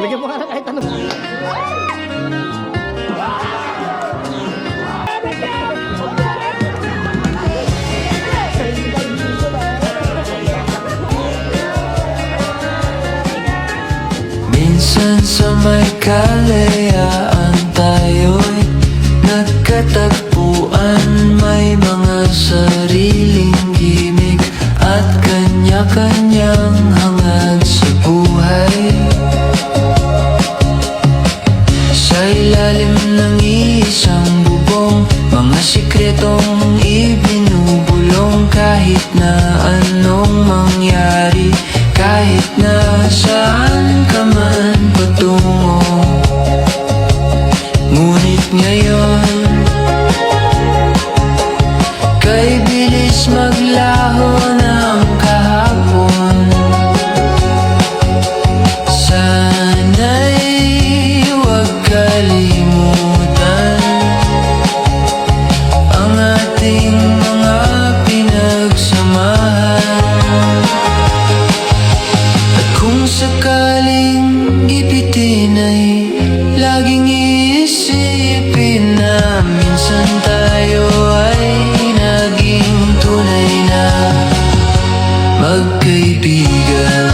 Lagyan mo nga na kahit ano. Minsan sa may kalayaan tayo'y nagkatagpuan. May mga sariling gimik at kanya-kanyang hangad sa buhay. Sa ilalim ng isang bubong, mga sikretong ibinubulong. Kahit na anong mangyari, kahit na saan ka man patungo. Ngunit ngayon, kay bilis maglaho ng kahapon. Sana'y huwag kalimutan ang ating mga pinagsamahan. At kung sakaling ipitin ay laging iisipin na minsan tayo ay naging tunay na magkaibigan.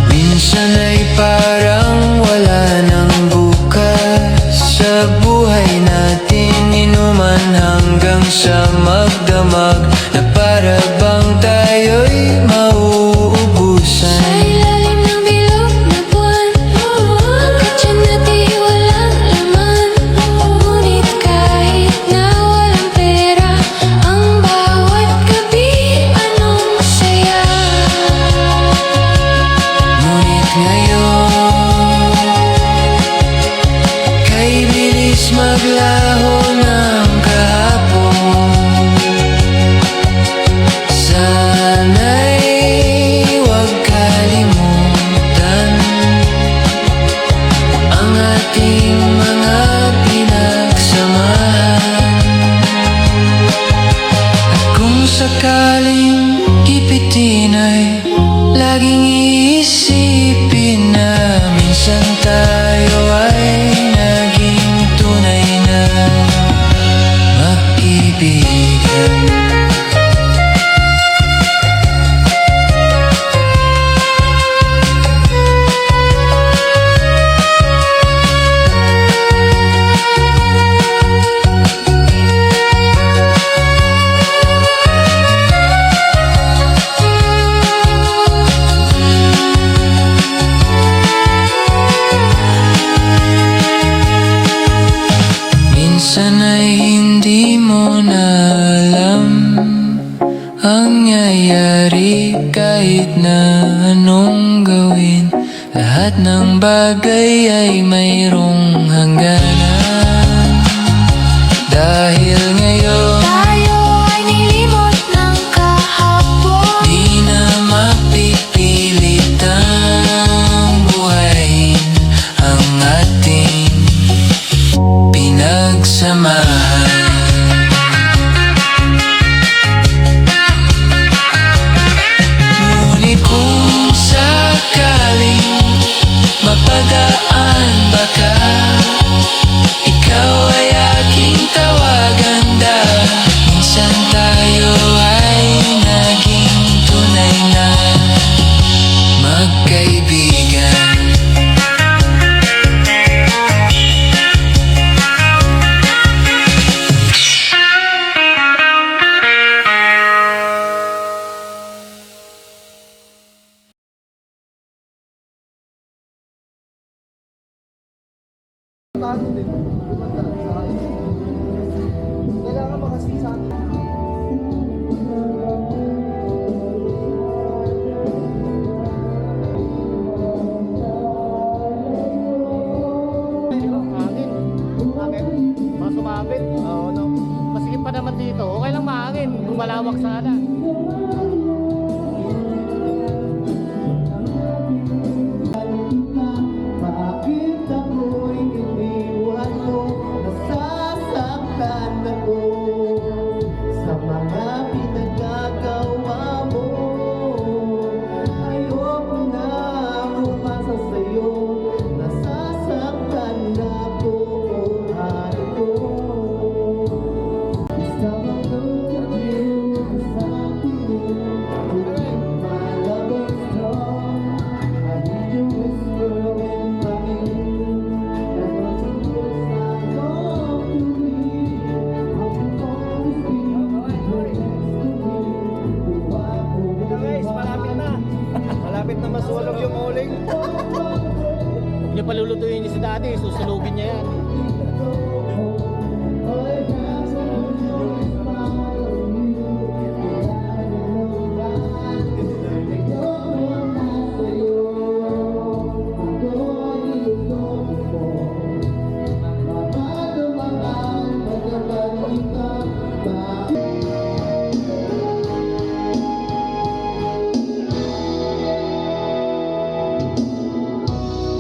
Minsan ay parang wala nang bukas sa buhay natin. Inuman hanggang sa magdamag na para bang tayo'y mauubusan. Sa ilalim ng bilog na buwan, hanggat dyan natin walang laman. Ngunit kahit na walang pera, ang bawat gabi anong saya. Ngunit ngayon, kay bilis maglaho ng kahapon. Sana'y huwag kalimutan ang ating mga pinagsamahan. At kung sakaling ipitin ay laging iisipin na minsan tayo ay naging tunay na magkaibigan. Minsan ay hindi mo na alam ang nangyayari. Kahit na anong gawin, lahat ng bagay ay mayroong hangganan. Dahil ngayon, Tayo ay nilimot ng kahapon. di na mapipilit ang buhayin ang ating pinagsamahan. Ngunit kung sakaling mapadaan baka, ikaw ay aking tawagan dahil minsan tayo ay naging tunay na magkaibigan. Kailangan makasisa. Hangin. Mga sumabit. Oo, no. Masikip pa naman dito. Okay lang mahangin. Kung malawak sana. Bakit ako'y iniwan mo? Nasasaktan ako sa mga daddy, susulugin niya yan.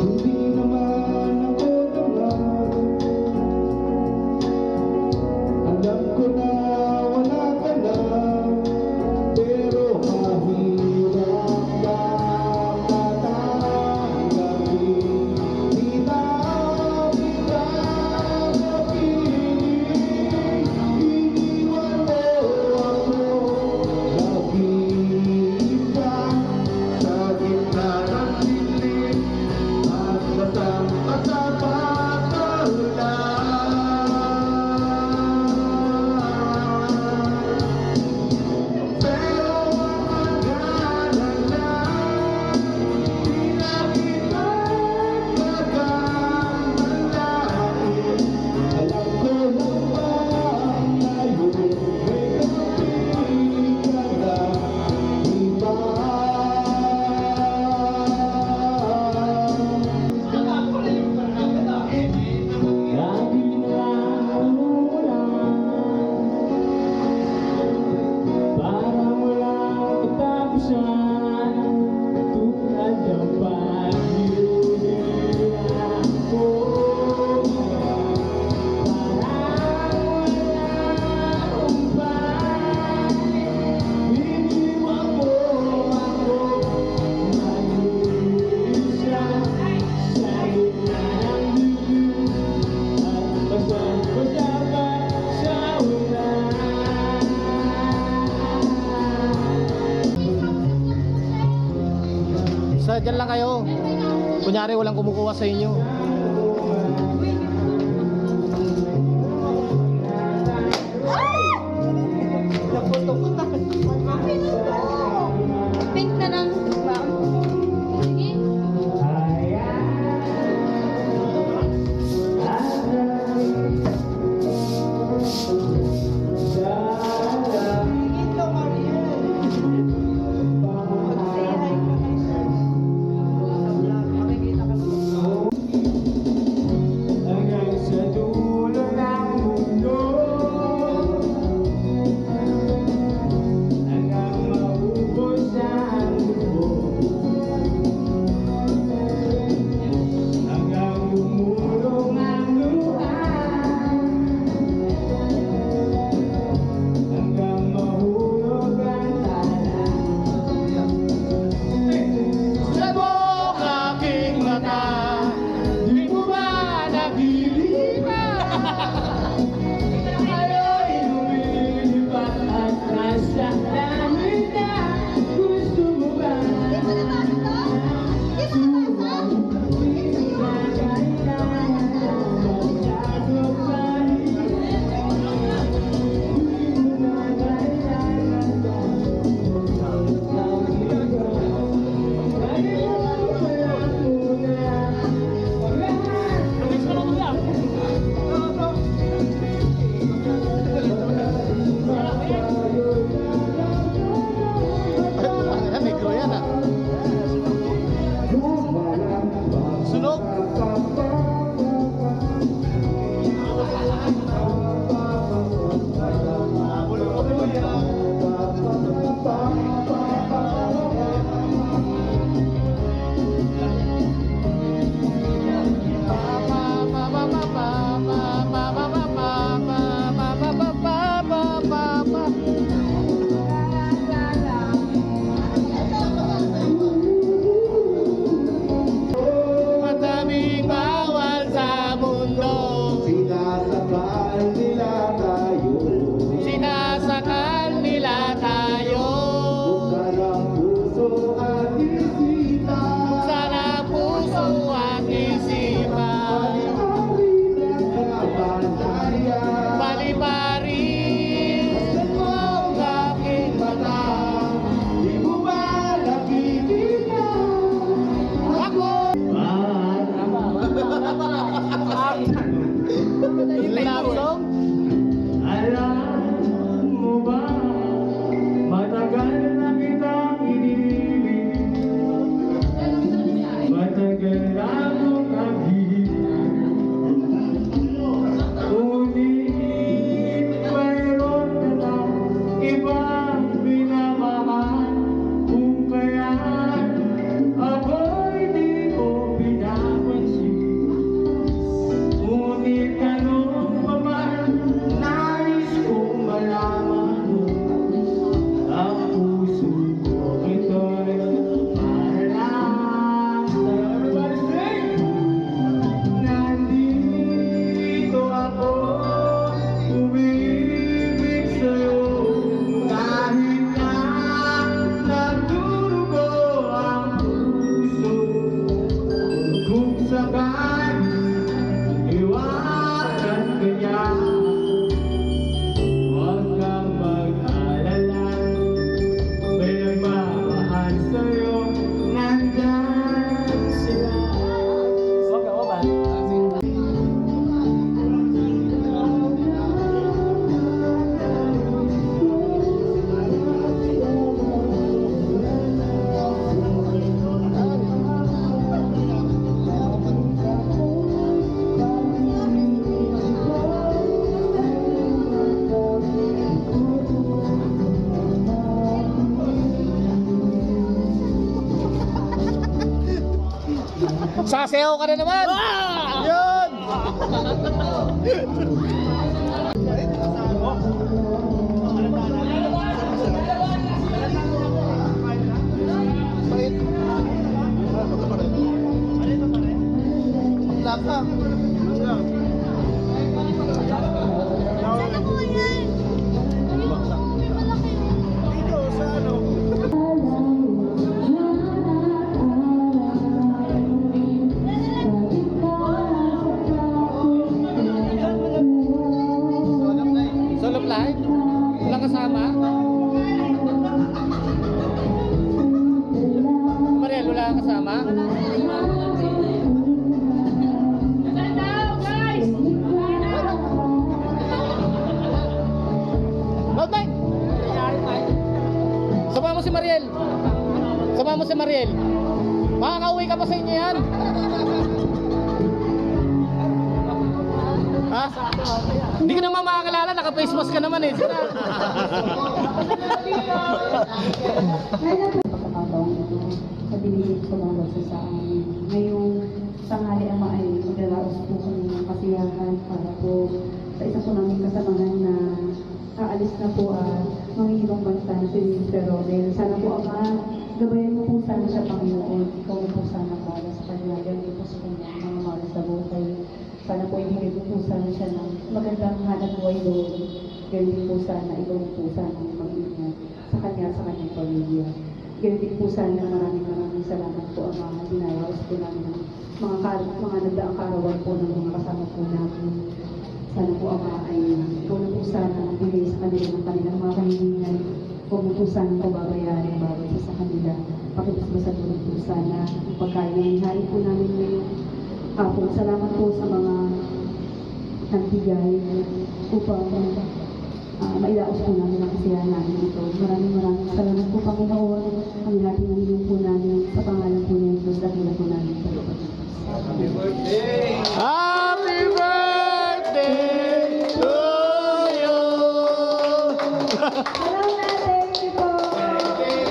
Hindi naman ako naman. Alam ko na wala ka na, pero mahirap ka matanggapin. Di na kita napiling, iniwan mo ako. Nag-iisa sa gitna ng siling at basang pero ang nag-aalala, di na kita pagkamalain. Alam ko lang ba ngayon may kapiling ka na, di ba? Lagi lang parang walang katapusan, tulad ng pag-iuwihan ko. Parang wala akong paraan, iniwan mo ako mag-iisa sa gitna ng dilim at basang-basa pa sa ulan. Sa dyan lang kayo. Kunyari walang kumukuha sa inyo. Pink na lang. Sige. Hanggang sa dulo ng mundo, hanggang maubos ang dugo, hanggang lumulong ang luha, hanggang mahulog ang tala. Sabok aking mata, di mo ba nagilita? Ayo'y lumilipat at nasa langit na. Gusto mo ba? Sasayaw ka na naman! Yun! Solo flight? Walang kasama? Mariel, wala kang kasama? Loud night! Sama mo si Mariel. Sama mo si Mariel. Makakauwi ka pa sa inyo yan. Ha? Hindi ka naman makakalala, naka-face mask ka naman eh. Pagkakataong ito sa binigay ko mga basa sa amin. Ngayong tanghali ang ay magdaraos po kami ng kasiyahan para po sa isa po namin kasamahan na aalis na po mangingibang bansa na si Mr. Rodel. Sana po gabayan mo po sana siya, Panginoon. Ikaw po sana para sa kanya. Ganyan po sa kanya mga malas na buhay. Sana po ibigay mo po sana siya ng magandang hanap buhay doon. Ganyan po sana, ikaw po sana mag-ingat sa kanyang pamilya. Ganyan din po sana maraming salamat po ang mga dinayaos po namin ng mga nagdaang karawan po ng mga kasama po namin. Sana po ang mga ay ikaw na po sana ang bigay sa kanila ng kanilang mga kahilingan. Huwag mo po sana pababayaan ang bawat isa sa kanila. Pakipasbasan mo po sana ang pagkain ng hari po namin ngayon. Apo, salamat po sa mga nagbigay upang mailaos po namin ang kasiyahan namin dito. Maraming salamat po, Panginoon. Ang lahat ng inyong po namin sa pangalan po niya, Diyos, dakilan po namin. Happy birthday to you! Hello na, thank you po! Kain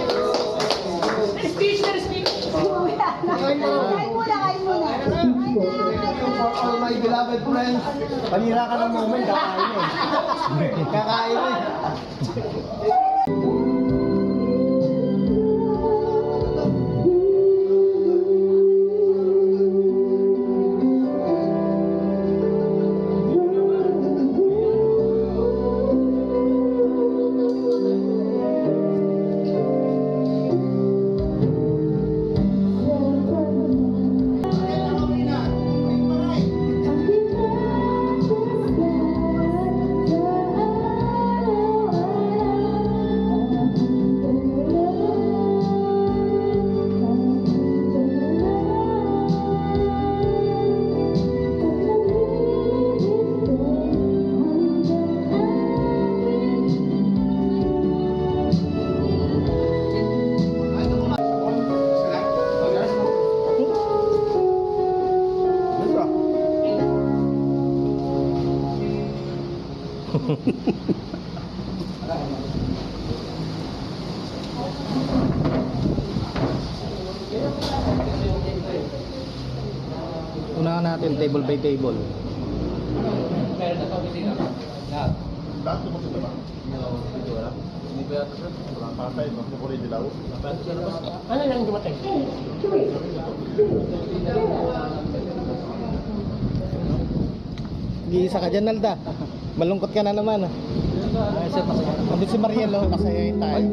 muna! For all my beloved friends, panira ka ng moment, kakain eh. Kakain eh. Unahan natin table by table. Ano yung dumating? Giisa ka dyan, Nalda. Malungkot ka na naman. Nandun si Mariel, pasayayin tayo.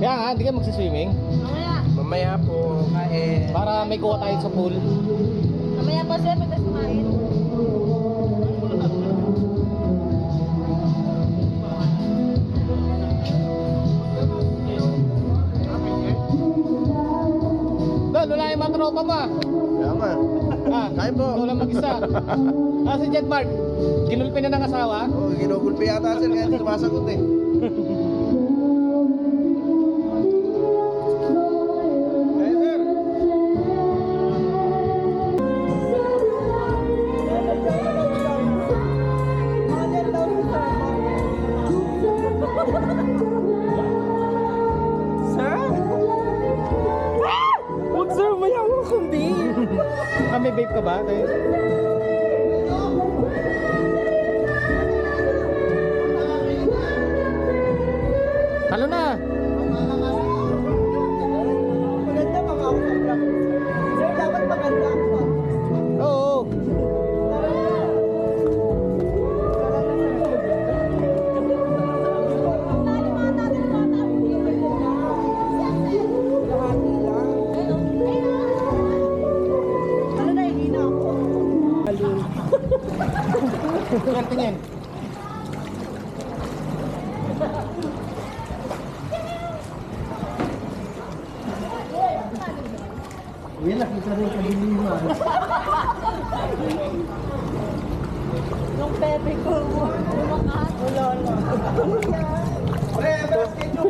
Kaya nga, hindi ka magsiswimming? Mamaya po, kain. Para may kuha tayo sa pool. Mamaya po sir, pagkas kumain. Doon, wala yung matro. tropa mo ah. Yaman. Ah, Kaya po. ikaw lang mag-isa. Ah, si Jet Mark, ginulpi na ng asawa? Oo, ginugulpi yata sir, kaya hindi sumasagot eh. Kaya sir. Huwag sir, mayaman kundi. Ah, may vape ka ba? Talo na! Maganda mga ako sa vlog. Sir, dapat maganda ako. Oo. Ano na, hihina ako. Yan, tingin. Uy, nakita rin kabiliman. Nung pepe ko, lumakas. Lolo. Pre, basket nyo.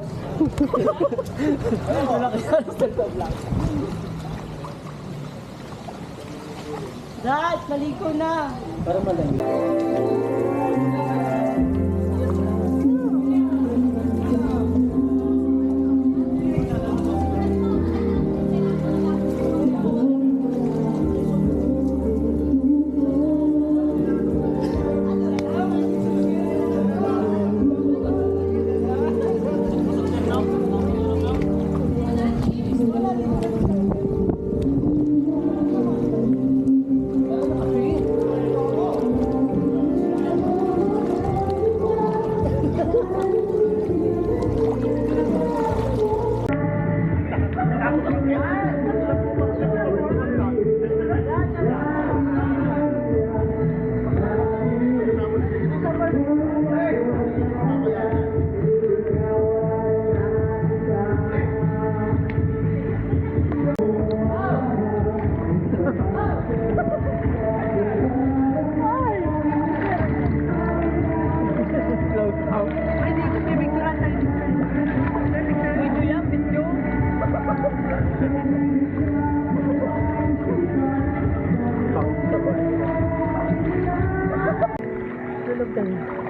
Dad, maligo na. Para malamig.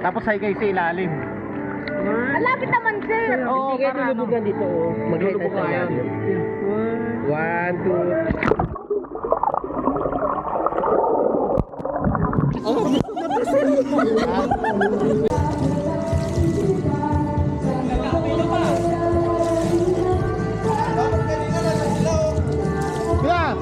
Tapos hay kayo sa ilalim. Malapit naman, sir. Oo, para ano. dito. Maglulubog ka yan. 1, 2. Kaya!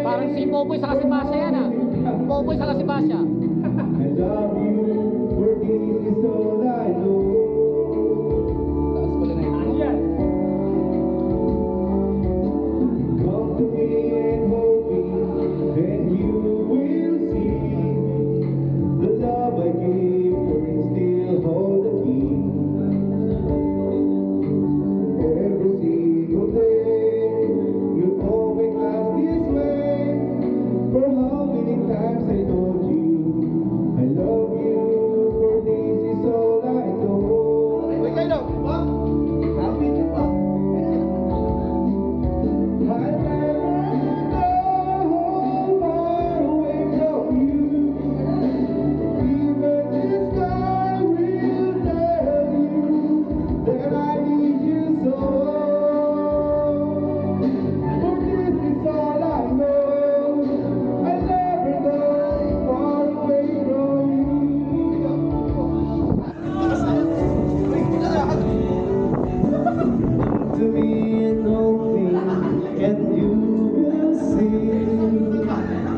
Parang si Popoy sa Kasibasya yan ah. Popoy sa Kasibasya. I love you. for this is all I know. Taas pala na yun. Come to me and hold me, then you will see the love I gave, for it still hold the key. Every single day, you always ask this way. For how many times I told you I love you, for this is all I know. Wait, kayo, happy to pa. I'll never go far away from you. Even the sky will tell you that I need you so. For this is all I know. I'll never go far away from you. To me and hold me, and you will see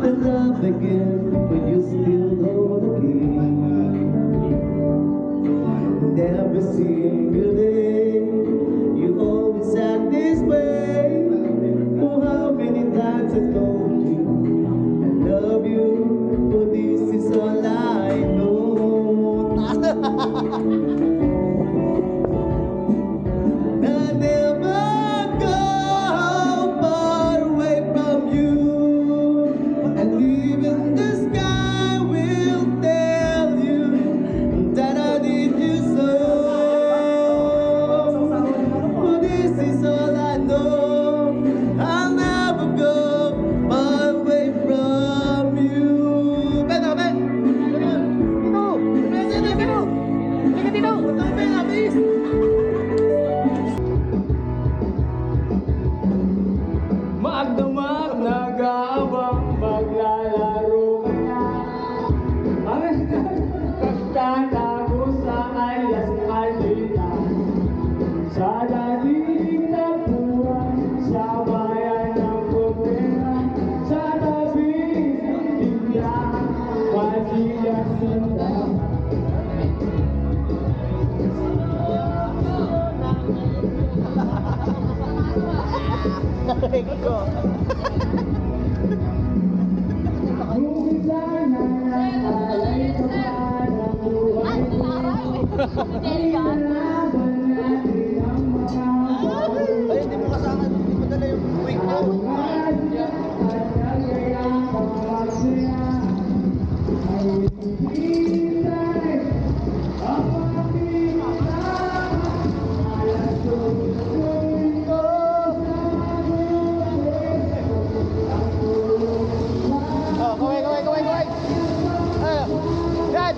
the love again when you still hold the key. Every single day, you always act this way. Oh, how many times I told you I love you, for this is all I know. I never go far away from you, and even the sky will tell you that I need you so. For this is all I know. I'll never go far away from you. Beto, Ben! Magdamag, nag-aabang, maglalaro ka na. Kagtata ko sa alas alita, sa dating tapuan, sa bayan ng Putera, sa tabing tigla, masigas sinta. Ay, hindi mo kasama, hindi mo dala yung wig na. Oh, kaway. Yan!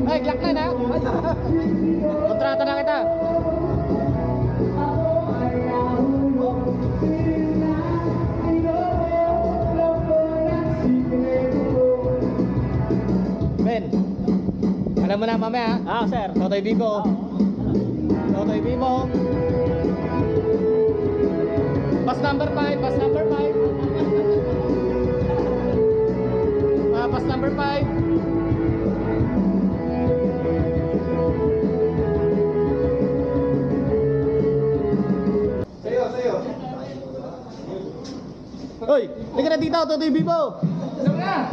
Ay, glak na na. Kontrata na kita. Ben, alam mo na mamaya ha? Sir. Totoy Vivo. Totoy Vivo. Pass number 5, pass number 5. Pass number 5. Sa'yo. Hoy, liga na dito, Totoy Vivo. Ah.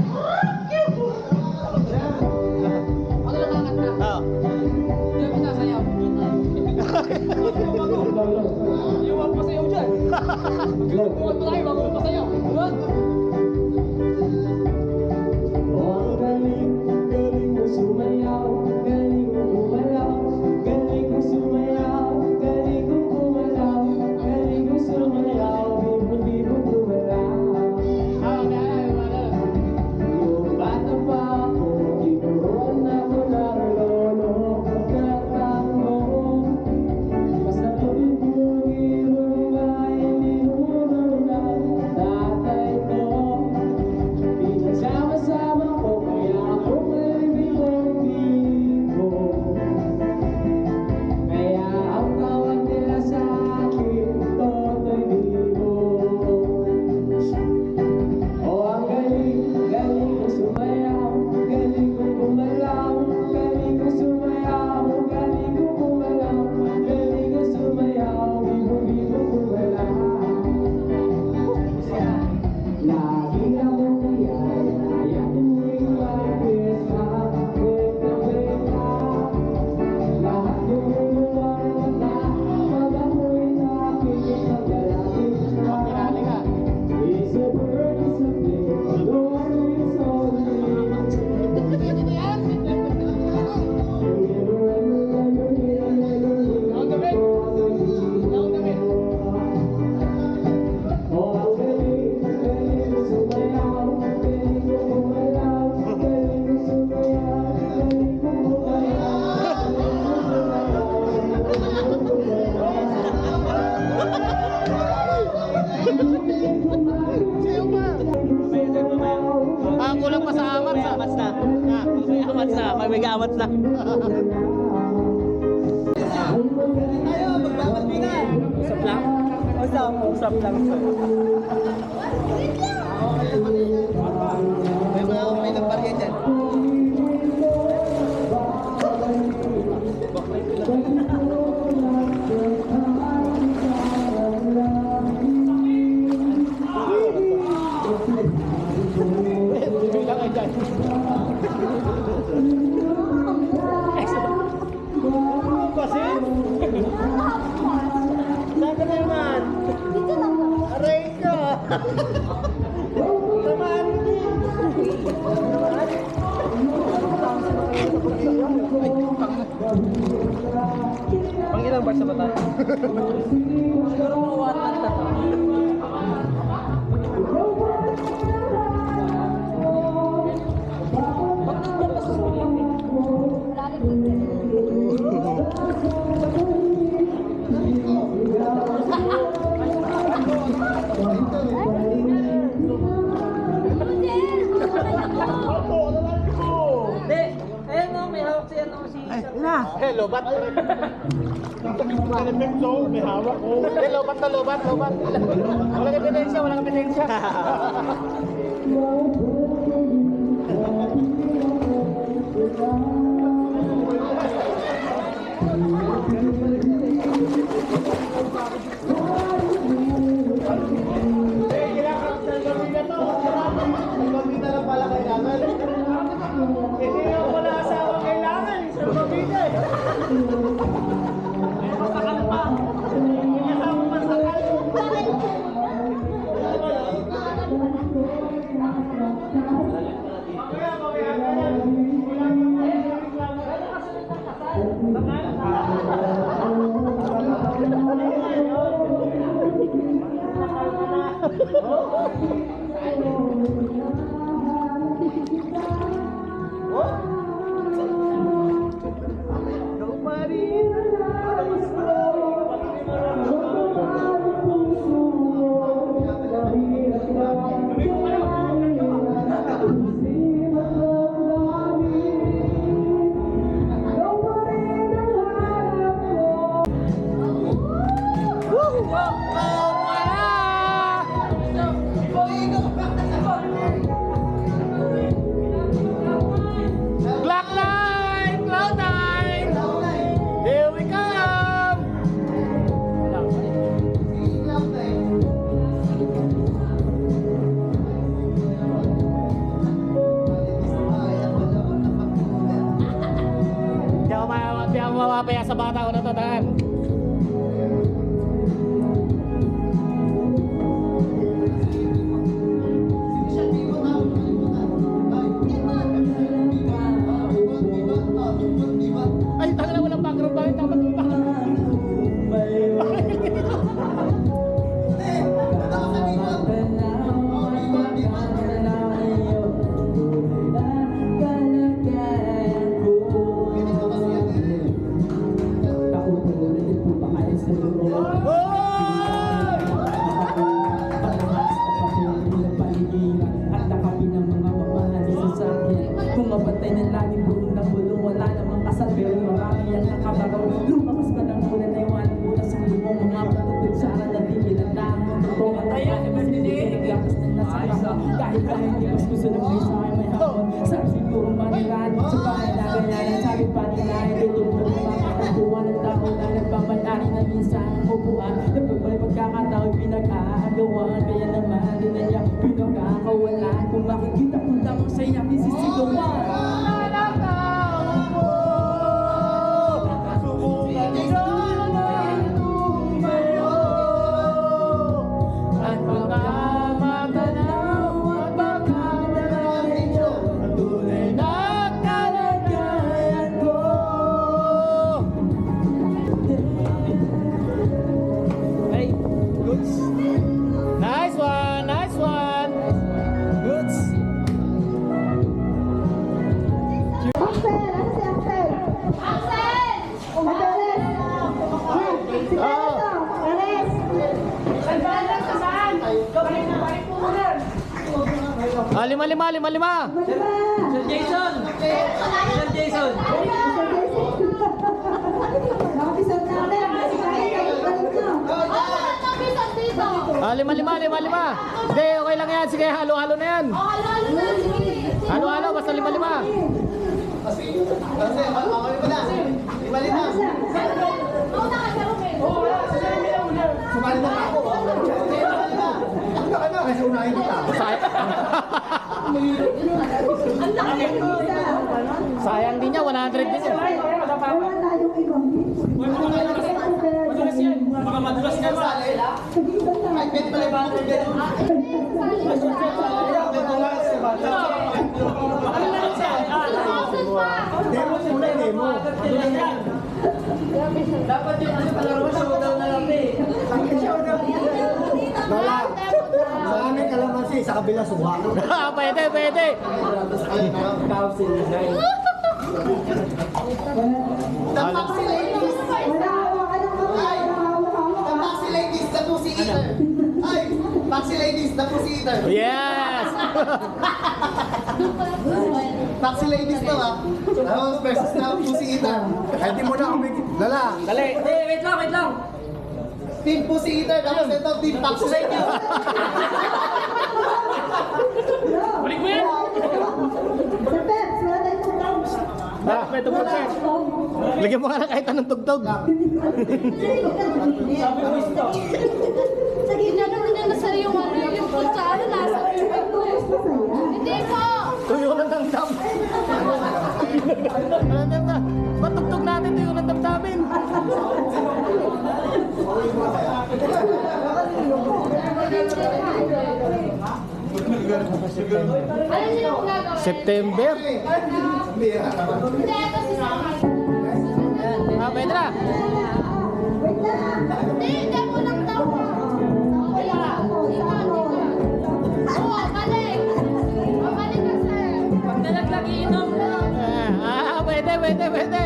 Iwan pa sa'yo dyan. Iwan pa tayo, bago pa sa'yo. Diba? Ang galing mo sumayaw, galing mo gumalaw, galing mo sumayaw, galing mo gumalaw, galing mo sumayaw, bibo gumalaw. Yung bata pa ako, ituruan ako ng lolo, pagkatang mo. Basta tuloy kong irong ay tinuro na tatay ko. Amats na, may amats na. Tayo, magbabatbigan. Usap lang. Usap lang. May mga kamay ng barya dyan. Bilang aja. Kasi? Saan ka na naman? Aray ka! Naman! Pang ilang bar sa bata? Siguro mga 1 month na to. Lobat. May hawak ko. Lobat na lobat. Walang ebidensya. Mamapaya sa bata ko na to, tahan. Ay, tagal na walang background. Bakit dapat yung background? Mamatay na lagi bulong na bulong, wala namang kasabi, marami ang nakabaraw. Lumakas ka ng muna na iwanan muna sa lumong mga patutog sa aral na di ilandaan mo. Totoo at tayo, naglakas ng nasa kahit na hindi mas gusto ng may sa may hapon. Sabi siguro maniraan sa bahay na ganyan. Sabi pa nila ay ito mo ng mga katapuan ng tao na nagpapadari na minsan ang upuan. Nagbabay pagkakataon pinag-aagawan, kaya naman din na niya pinagkakawalan. Kung makikita ko lamang sa'yo, pisisigawan. Nice one. Goods. Ah, lima. Sir Jason! Sir Jason! Nakapisot natin. Balik nyo. Ah, lima. Hindi, okay lang yan. Sige, halo-halo na yan. Halo-halo, basta lima. Sayang din niya, 100 din niya. Wala tayong ibang Madulas yan! Baka madulas ka ba? Demo muna, demo. Dapat yung palaro showdown na lang eh. Wala. Sa amin kalamansi, sa kabila suha. Pwede. Taxi ladies, the pussy eater. Yes! Taxi ladies to ah. Tapos versus na pussy eater. Kahit di mo na kami. Lala. Dali! Wait lang! Team pussy eater. Tapos ito, team taxi ladies. Balik mo yan! Sa Peps, wala tayong tugtog. May tugtog sir. Lagyan mo ka na kahit anong tugtog. Sa gitna naman niya nasa yung kutsara nasa Hindi po! Tuyo ng damdam. Ba't tugtog natin tuyo ng damdamin? Alam niyo yung gagawin? September. Hindi, ito si Sama. Ah, pwede na. Hindi mo lang daw. Wala. Oo, balik. Balik ka, sir. Pag nalaglag iinom! Pwede.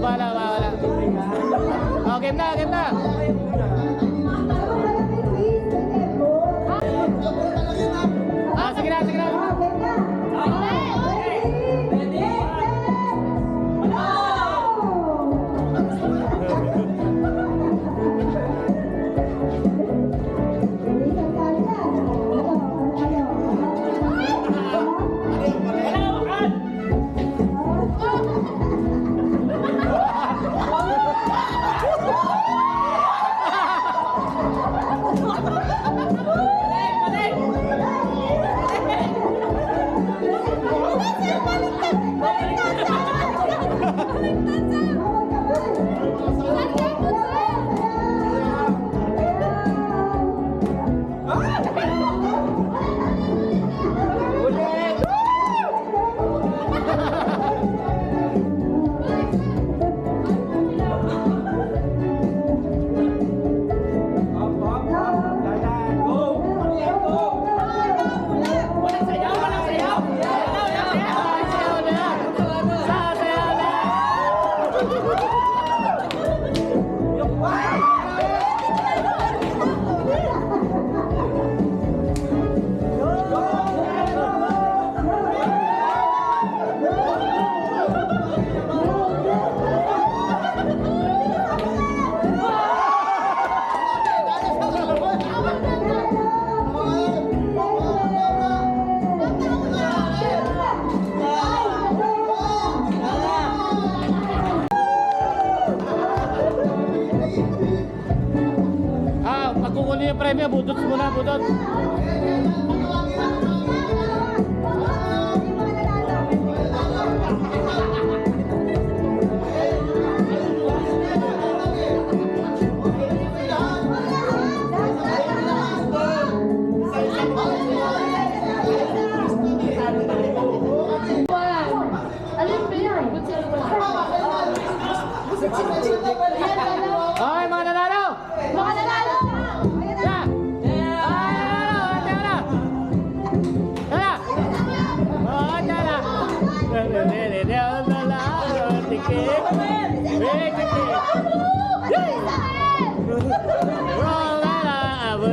Wala. Oh, game na. Ah, sige na. Pagkukunin yung premyo, budot muna, budot.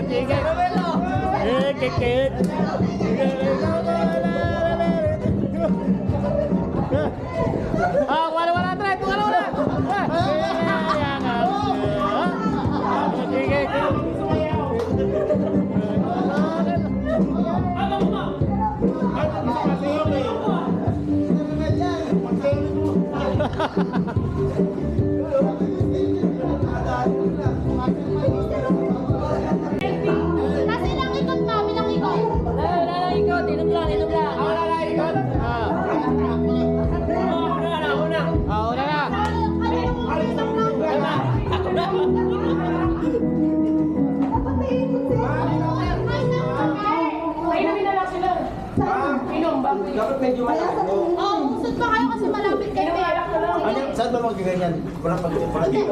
Sige. Kikit. Ah, wala try. Wala. Sige. Kasi ilang ikot pa, ilang ikot. Wala ikot. Inom lang. Wala na ikot. Una na. Inumin na lang sila. Inom ba? Dapat medyo malaki. Oo, usod pa kayo kasi malapit kayo. Saan ba magaganyan? Walang pag-iba dito?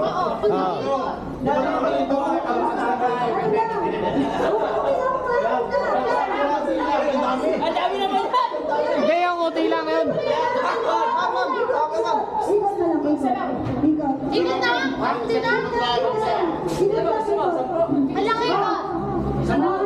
Ang dami naman yan. Hindi, yung uti lang yun. Ikot na! Hindi na! Malaki ka! Ganon!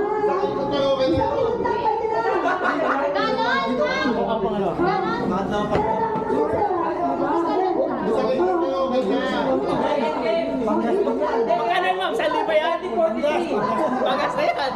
Magkano ma'am? Sali ba yan? 43. Bagas na yan.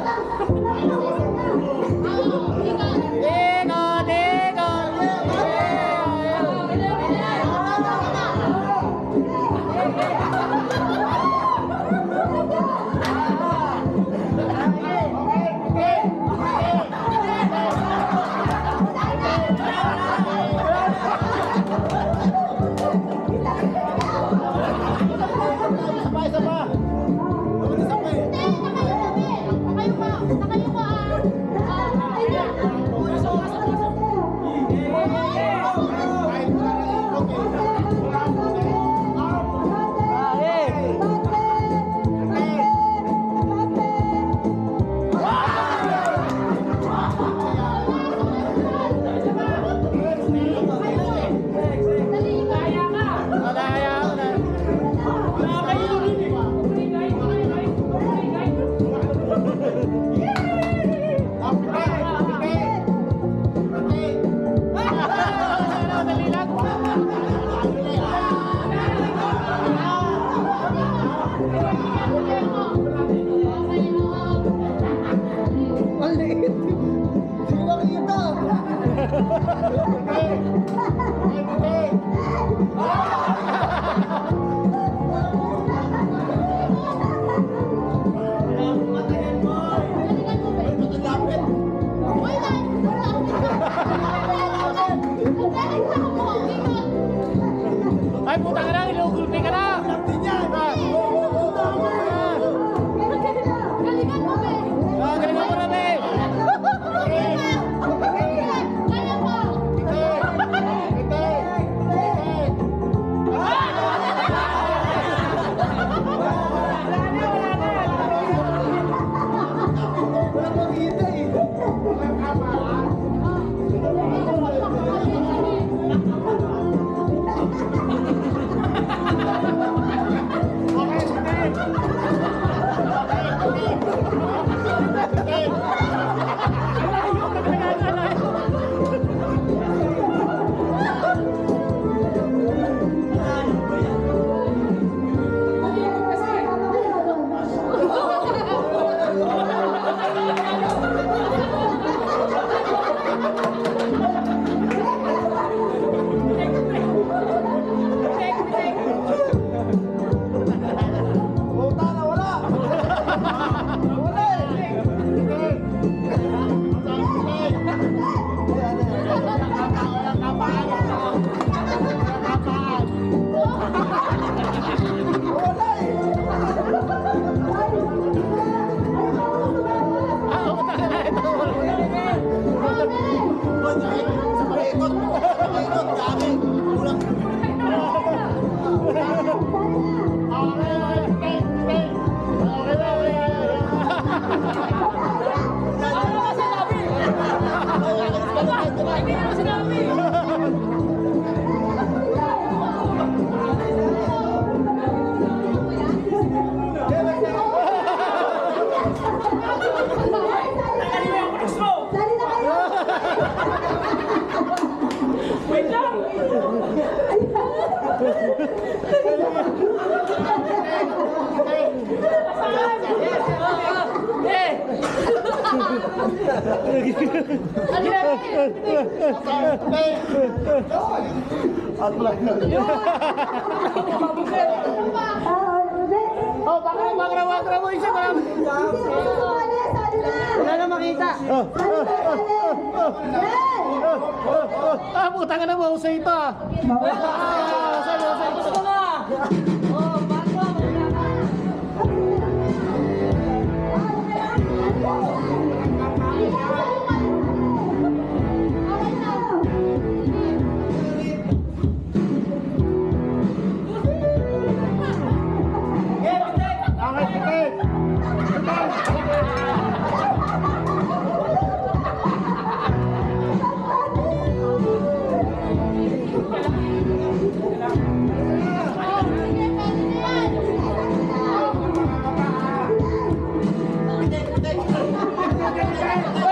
Oh, bakra mo isa pa. Wala na makita. Ah, puta ka na mo sa ito.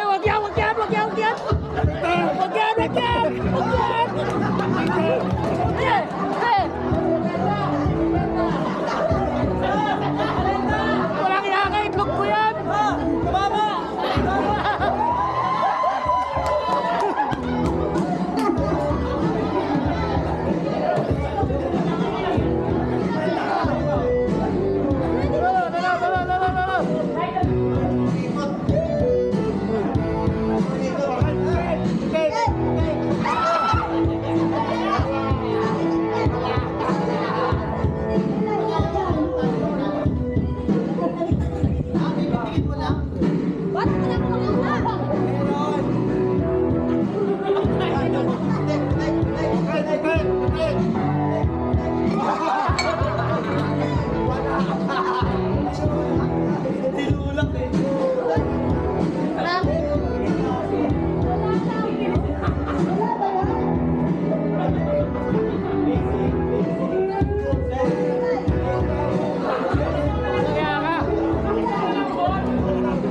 Ay, wag yan. Walang yaka, itlog ko yan.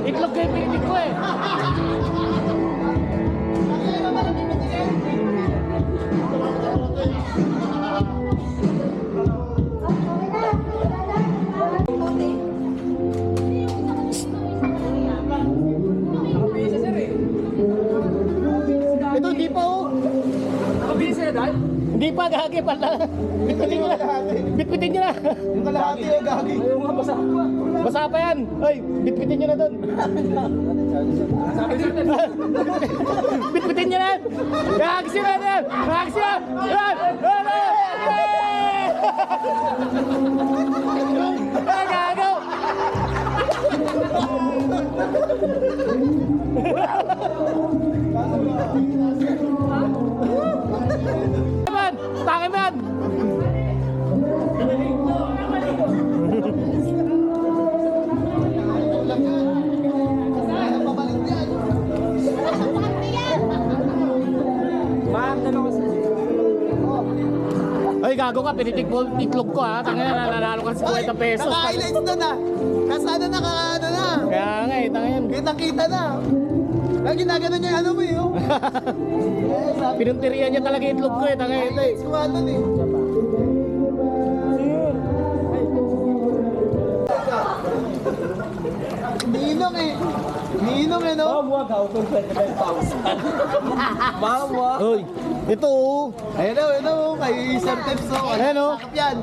Itlog kayo pinig ko eh. Ito hindi pa oh. Nakabili sila dahil? Hindi pa, gagi pala. Bitbitin nyo na. Bitbitin nyo na. Yung kalahati yung gagi. Ayaw nga basa. Basa pa yan. Hoy, bitbitin nyo na doon. Sabi natin. Bitbitin nyo na. Gagi sila yan. Gagi sila. Yan. Ay, gago. Man, tangan man. Ay, gago ka, pinitik mo itlog ko ha. Tangin na, nanalo ka sa 50 pesos. Naka-highlights na na. Kasana nakakaano na. Kaya nga eh, tangin. Kita-kita na. Lagi ginagano niya yung ano mo eh. Oh. Pinuntirian niya talaga itlog ko eh, tangin ito eh. Sumatan eh. Ninong eh. Ninong eh no? Mama. Hoy, ito oh. Ayun na, ayun na oh. Kay Sir Tips oh. Ayan oh. Sakap yan.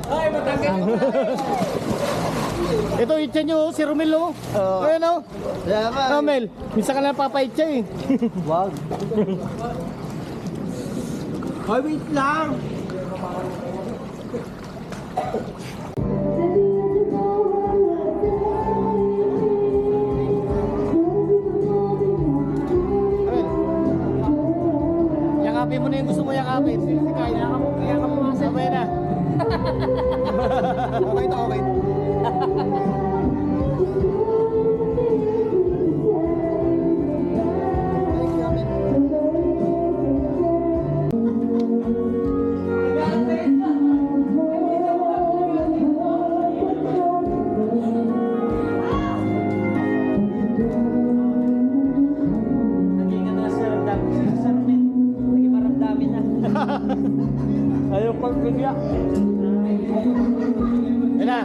Ito, itcha nyo oh, si Romel oh. Ayan oh. Salamat. Romel, minsan ka lang papaitcha eh. Wag. Hoy, wait lang. Yakapin mo na yung gusto mo yakapin. Yakap mo nga sabay na. Okay to, okay. Ayaw pag bigla. Yan na.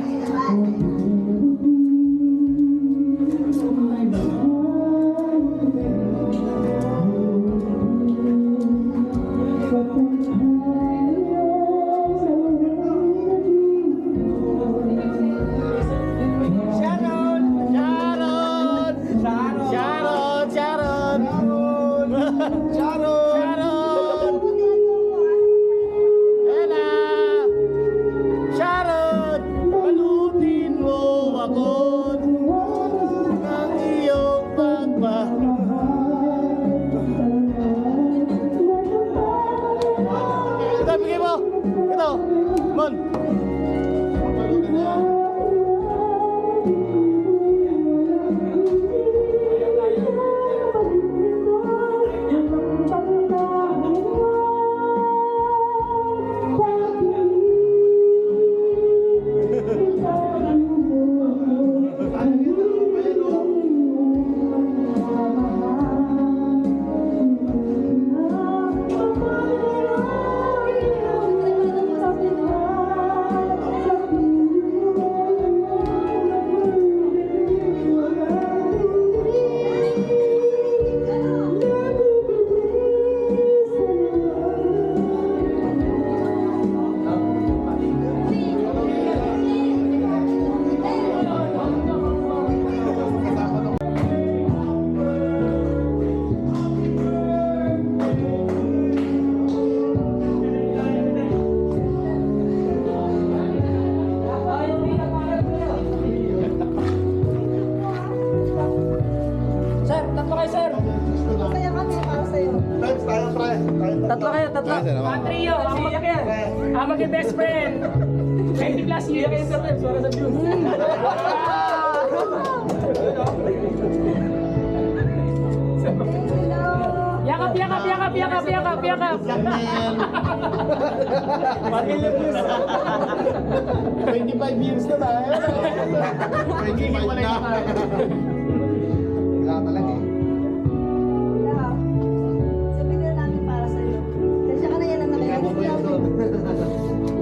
Friends tayo, pre. Tatlo kayo, tatlo. Trio, ako mag-yan. Ako mag-best friend. 20 plus year kayo sa friends, para sa views. Yakap, yakap, yakap, yakap, yakap, yakap. Bakit lang yun? 25 years na tayo. 25 na. Wala talaga eh. Sabihin na namin para sa'yo. Kasi ka na yan ang nakikita.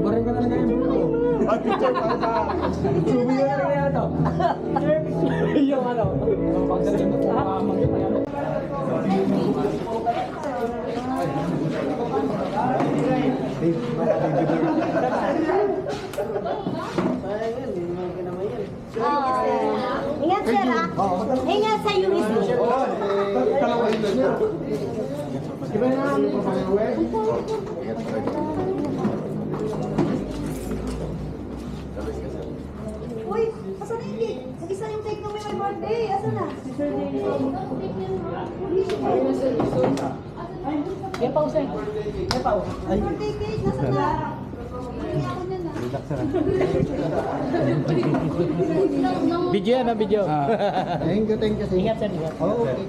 Ubarin ka talaga yung buko. Ay, picture para sa... Subi ka talaga yan ito. Yung ano. Pagdating mo, makamang yun. Ingat sir ah. Ingat sa iyo isa. Uy, asan na yung cake? Isa yung cake nung may birthday. Asan na? Yan pa, Usay. Yan pa, Birthday cake, nasa na? Hindi ako na na. Video yan, video. Thank you, thank you. Ingat sir, ingat. Oh, okay.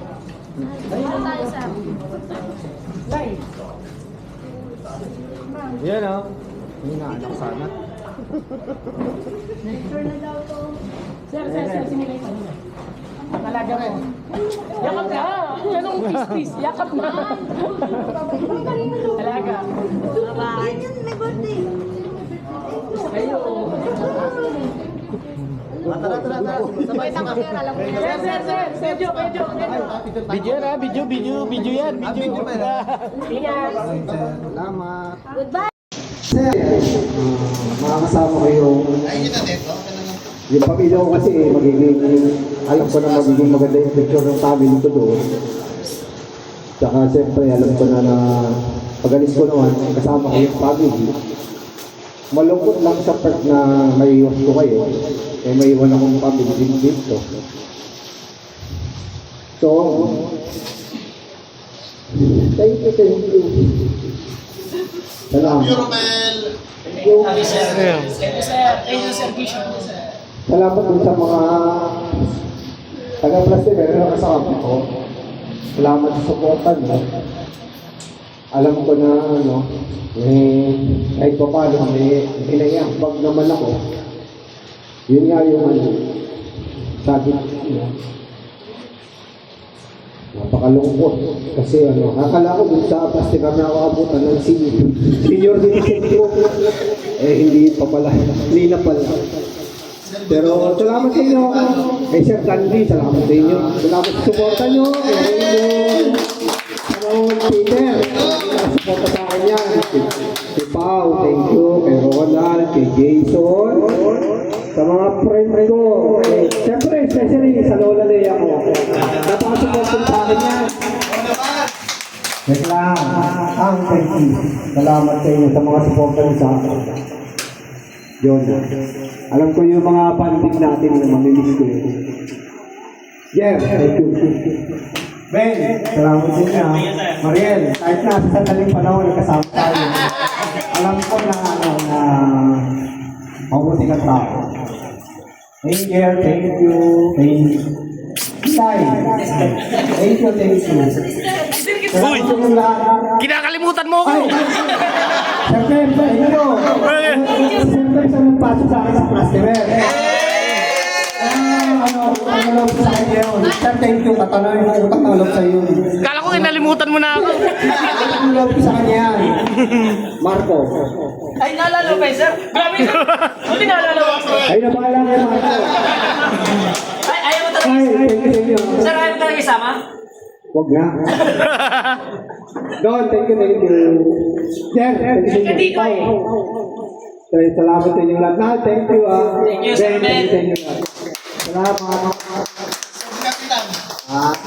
Ano tayo sir? Live. Yan o. Hinaanak sana. Sure na daw to. Sir, simulay pa nila. Ang alaga mo. Yakap na! Anong kiss-kiss? Yakap na! Alaga. Yan yun, may birthday. Ayo. Tara. Sabay na kasi, alam ko na. Sir, medyo. Video na, video yan, video. Ingat. Salamat. Goodbye. Makakasama ko yung pamilya ko kasi magiging, alam ko na magiging maganda yung picture ng family ko doon. Tsaka siyempre alam ko na pag-alis ko naman, kasama ko yung family. Malungkot lang sa part na may iwas ko kayo, eh may iwan akong family din dito. So, thank you. Salamat. Salamat din sa mga taga-plastimer na kasama ko. Salamat sa supportan mo. Alam ko na kahit pa paano may pinayakbag naman ako. Yun nga yung sabi napakalungkot kasi akala ko dun sa plastimer na ako abutan ng senior din ko. Hindi pa pala, hindi na pala. Pero salamat sa inyo. Kay Sir Candy, salamat sa inyo. Salamat sa suporta nyo. Peter, suporta sa akin yan. Si Pao, thank you. Kay Ronald, kay Jason. Sa mga friend ko. Siyempre, especially sa Lola Lea ko. Napakasuporta sa akin yan. Wait lang. Thank you. Salamat sa inyo sa mga suporta nyo sa akin. Yun. Alam ko yung mga panding natin na mamimiss ko yun. Yeah, thank you. Ben, salamat sa inyo. Mariel, kahit na sa sandaling panahon kasama tayo. Alam ko na mabuti kang tao. Angel, thank you. Sai, thank you. Uy, Kinakalimutan mo ako! Siyempre, siyempre sa nagpasok sa akin sa plastimer. Ano sa akin yun? Sir, thank you. Katanay mo utang ng loob sa iyo. Kala ko kinalimutan mo na ako. Utang ng loob sa kanya yan. Marco. Ay, naalala pa sir? Grabe ka! Hindi naalala mo. Ay, nabahala kayo, Marco. Ay, ayaw mo talaga. Ay, thank you. Sir, ayaw mo talaga isama? Huwag na. Don, thank you. Jer, thank you. Salamat sa inyong lahat. Thank you. Thank you, Sir Ben. Salamat. Kapitan.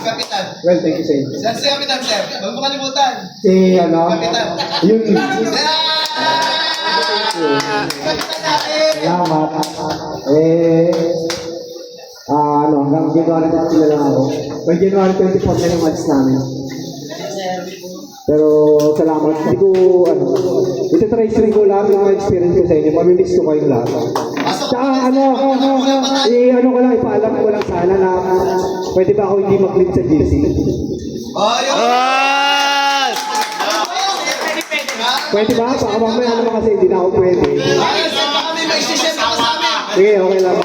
Kapitan. Well, thank you sa inyo. Si Kapitan, sir. Huwag mo kalimutan. Si Kapitan. Yun. Kapitan natin. Salamat. Hanggang January 20 na lang ako. By January 24 na yung match namin. Pero salamat. Hindi ko, ito try ko lahat ng mga experience ko sa inyo. Mamimiss ko kayong lahat. Tsaka ano ko lang, ipaalam ko lang sana na pwede ba ako hindi mag-clip sa GC? Pwede ba? Baka mamaya naman kasi hindi na ako pwede. Sige, okay lang.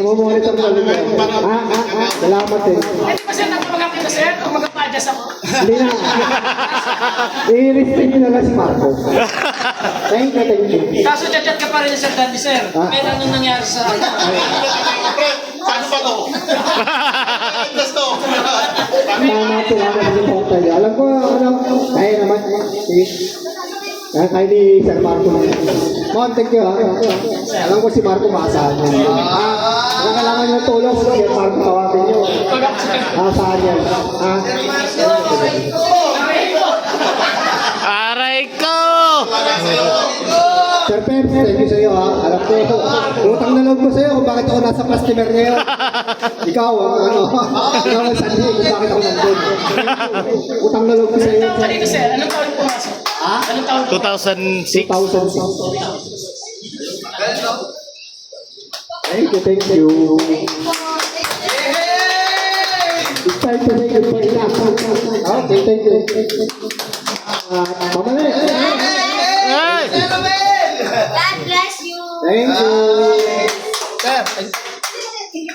Monitor na rin. Salamat eh. Hindi ba sir, napamagapit na sir? Kung mag-adjust ako. Hindi na. I-restrict nyo na lang si Marco. Thank you. Kaso chat-chat ka pa rin sa dati sir. Kaya anong nangyari sa... Saan pa to? Gusto. Salamat yung tayo. Alam ko, kaya naman. Sige. Kaya ni Sir Marco. Mon, thank you ha. Alam ko si Marco maasahan niya. Kung kailangan nyo tulong, si Marco tawagin nyo. Maasahan niya. Aray ko! Sir Peps, thank you sa iyo ha. Alam ko, utang na loob ko sa iyo kung bakit ako nasa customer ngayon. Ikaw, ikaw ang sanhi kung bakit ako nandun. Utang na loob ko sa iyo. Anong taon ka dito sir? Anong taon pumasok? Anong taon? 2006. 2006. Thank you. It's time to say goodbye na. Okay, thank you. Mamali. God bless you. Thank you. Sir,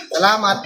salamat.